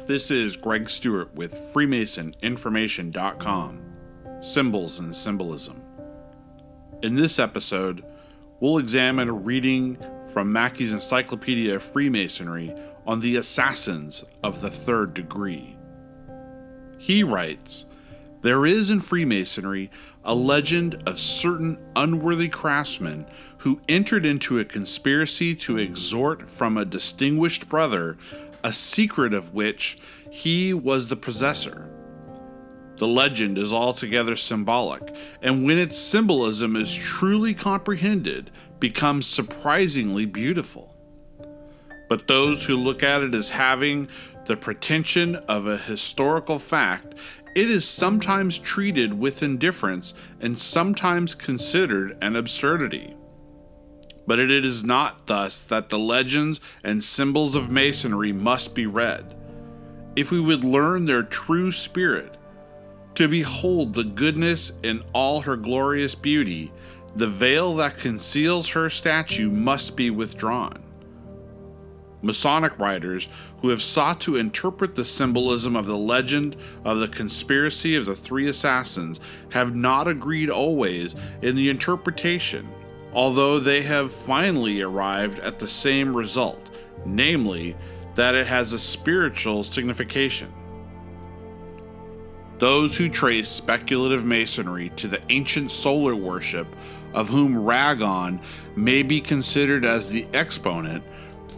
This is Greg Stewart with FreemasonInformation.com, Symbols and Symbolism. In this episode, we'll examine a reading from Mackey's Encyclopedia of Freemasonry on the assassins of the third degree. He writes, "There is in Freemasonry a legend of certain unworthy craftsmen who entered into a conspiracy to extort from a distinguished brother a secret of which he was the possessor. The legend is altogether symbolic, and when its symbolism is truly comprehended, becomes surprisingly beautiful. But those who look at it as having the pretension of a historical fact, it is sometimes treated with indifference and sometimes considered an absurdity. But it is not thus that the legends and symbols of Masonry must be read. If we would learn their true spirit, to behold the goodness in all her glorious beauty, the veil that conceals her statue must be withdrawn. Masonic writers who have sought to interpret the symbolism of the legend of the conspiracy of the three assassins have not agreed always in the interpretation, although they have finally arrived at the same result, namely, that it has a spiritual signification. Those who trace speculative Masonry to the ancient solar worship, of whom Ragon may be considered as the exponent,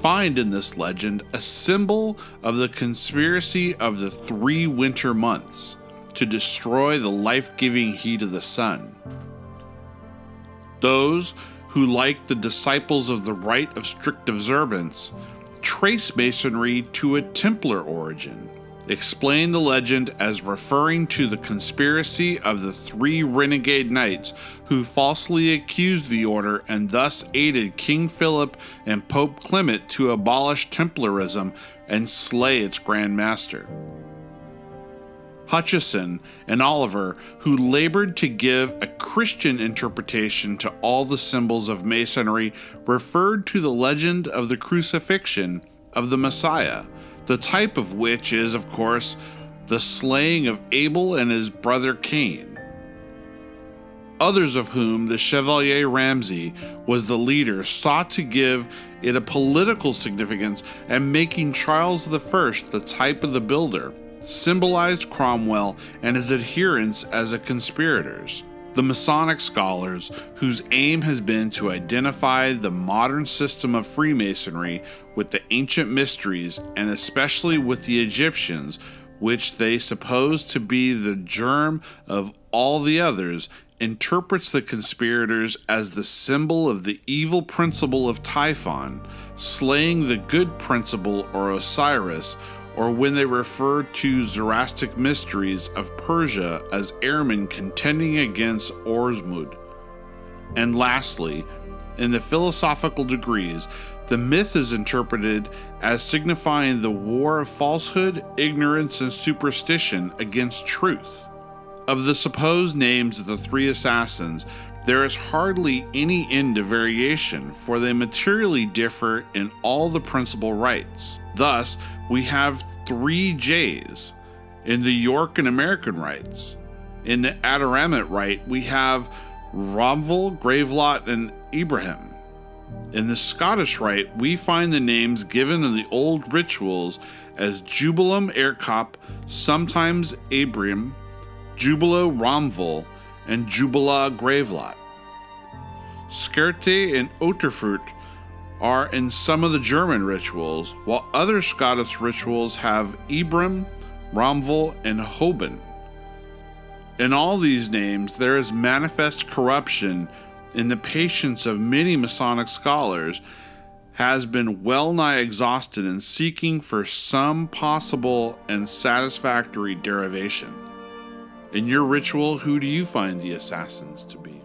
find in this legend a symbol of the conspiracy of the 3 winter months to destroy the life-giving heat of the sun. Those who, like the disciples of the rite of strict observance, trace Masonry to a Templar origin, explain the legend as referring to the conspiracy of the 3 renegade knights who falsely accused the order and thus aided King Philip and Pope Clement to abolish Templarism and slay its Grand Master. Hutcheson and Oliver, who labored to give a Christian interpretation to all the symbols of Masonry, referred to the legend of the crucifixion of the Messiah, the type of which is, of course, the slaying of Abel and his brother Cain. Others, of whom the Chevalier Ramsay was the leader, sought to give it a political significance, and making Charles I the type of the builder, symbolized Cromwell and his adherents as conspirators. The Masonic scholars, whose aim has been to identify the modern system of Freemasonry with the ancient mysteries, and especially with the Egyptians, which they suppose to be the germ of all the others, interprets the conspirators as the symbol of the evil principle of Typhon, slaying the good principle or Osiris, or when they refer to Zoroastric mysteries of Persia as airmen contending against Ormuzd. And lastly, in the philosophical degrees, the myth is interpreted as signifying the war of falsehood, ignorance, and superstition against truth. Of the supposed names of the 3 assassins, there is hardly any end of variation, for they materially differ in all the principal rites. Thus, we have 3 J's in the York and American rites. In the Adoramant rite, we have Romvel, Gravelot, and Ibrahim. In the Scottish rite, we find the names given in the old rituals as Jubilum Aircop, sometimes Abram, Jubilo Romvel, and Jubila Gravelot. Skerte and Otterfurt are in some of the German rituals, while other Scottish rituals have Ibram, Romvel, and Hoban. In all these names, there is manifest corruption in the patience of many Masonic scholars has been well nigh exhausted in seeking for some possible and satisfactory derivation. In your ritual, who do you find the assassins to be?